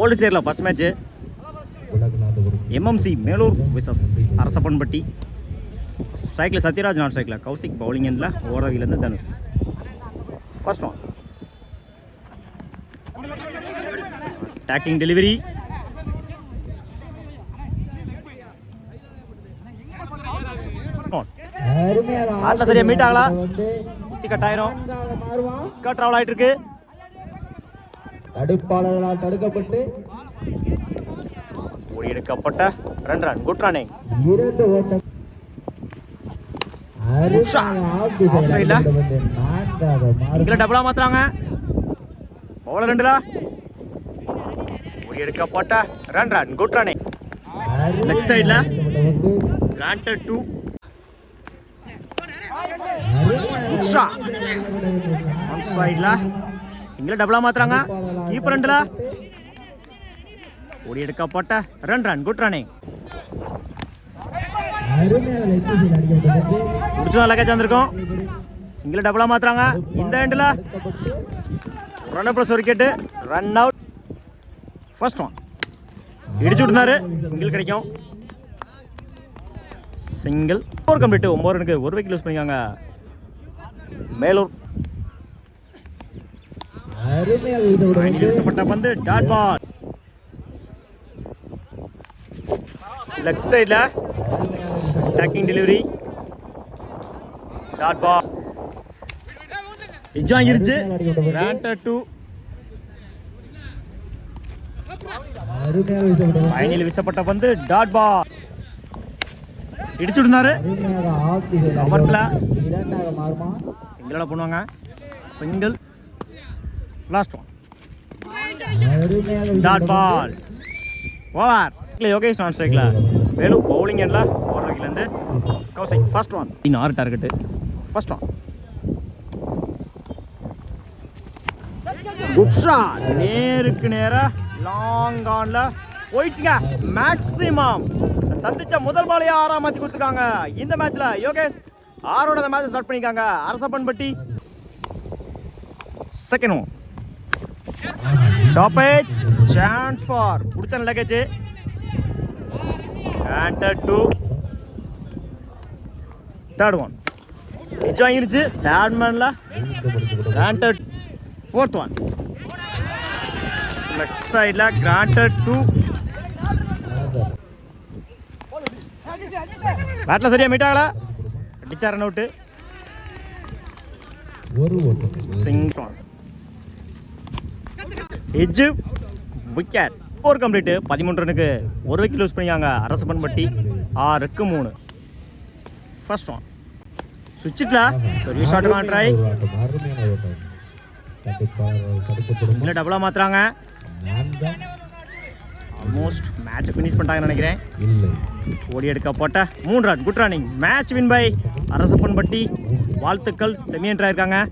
Old சேரில் first match MMC Melur versus Arasappanpatti. ஸ்ட்ரைக்கில் Sathyaraj, non ஸ்ட்ரைக்கில் கௌசிக், பவுலிங் எண்டில் ஓரவிலேருந்து Dhanush. First one attacking delivery. ஆட்டில் சரியா மீட் ஆகலாம். குச்சி கட்டாயிரம் ட்ராவல் ஆகிட்டு இருக்கு. தடுப்பாளர்களால் தடுக்கப்பட்டு ஓடி எடுக்கப்பட்ட ரன். Good running. 2 ஓட்டம். சிங்கிள் டபுளா மாத்துறாங்க. பவுலர் 2ல ஓடி எடுக்கப்பட்ட ரன். Good running. லெஃப்ட் சைடில் கிராண்டட் 2. ஆன் சைடில் சிங்கிள் டபுளா மாத்துறாங்க. கீப்பர் 2ல ஓடி எடுக்கப்பட்ட ரன். Good running. முடிச்சுதான் லக்கேஜ் வந்திருக்கோம். சிங்கிள் டபுளா மாத்துறாங்க. இந்த எண்டில் ரன் ப்ளஸ் ஒரு wicket. Run out. First one இடிச்சு விட்டுனாரு. சிங்கிள் கிடைக்கும். சிங்கிள். 4 கம்ப்ளீட். 9 ரனுக்கு 1 விக்கெட் யூஸ் பண்ணிக்காங்க மேலூர். வீசப்பட்ட பந்து டாட் பால். லெஃப்ட் சைடில் அட்டாக்கிங் டெலிவரி. Dot ball. இஜாங்கிருச்சு. கிராண்டட் 2. ஃபைனல் வீசப்பட்ட பந்து டாட் பால். இடிச்சு விடுனாரு. கவர்ஸ்ல சிங்கிளோட பண்ணுவாங்க. Single. Last one dot ball. Over. Yogesh non ஸ்ட்ரைக்கில் வேலு. பவுலிங் எண்டில் ஓடுறதுலேருந்து Kaushik. First one. 6 target. First one good shot. நேருக்கு நேராக லாங் ஆன்ல போயிடுச்சுங்க. மேக்ஸிமம் சந்திச்ச முதல் பாலையே 6 மாற்றி கொடுத்துருக்காங்க. இந்த மேட்ச்ல யோகேஷ் 6ஓட அந்த மேட்ச் ஸ்டார்ட் பண்ணிக்காங்க. Arasappanpatti. Second one top edge chance for பிடிச்ச லக்கேஜ். கிராண்டட் 2. தேர்ட் ஒன் எஜாங்கிருச்சு. தேர்ட் மேன்ல கிராண்டட். ஃபோர்த் ஒன் லெஃப்ட் சைடில் கிராண்டட் 2. பேட்டில் சரியா மீட் ஆகல. அடிச்சா run out. Single one edge wicket. 4 complete. 13 ரனுக்கு 1 விக்கெட் லூஸ் பண்ணிக்காங்க அரசப்பன்பட்டி. 6க்கு 3. ஃபர்ஸ்ட் ஒன் சுவிட்சிட்ல பெரிய ஷாட் ட்ரை. இல்லை டபுளாக மாற்றுறாங்க. ஆல்மோஸ்ட் மேட்ச் ஃபினிஷ் பண்ணிட்டாங்கன்னு நினைக்கிறேன். ஓடி எடுக்கப்பட்ட 3 ரன். Good running. Match win by Arasappanpatti. வாழ்த்துக்கள். செமி என்ட்ராயிருக்காங்க.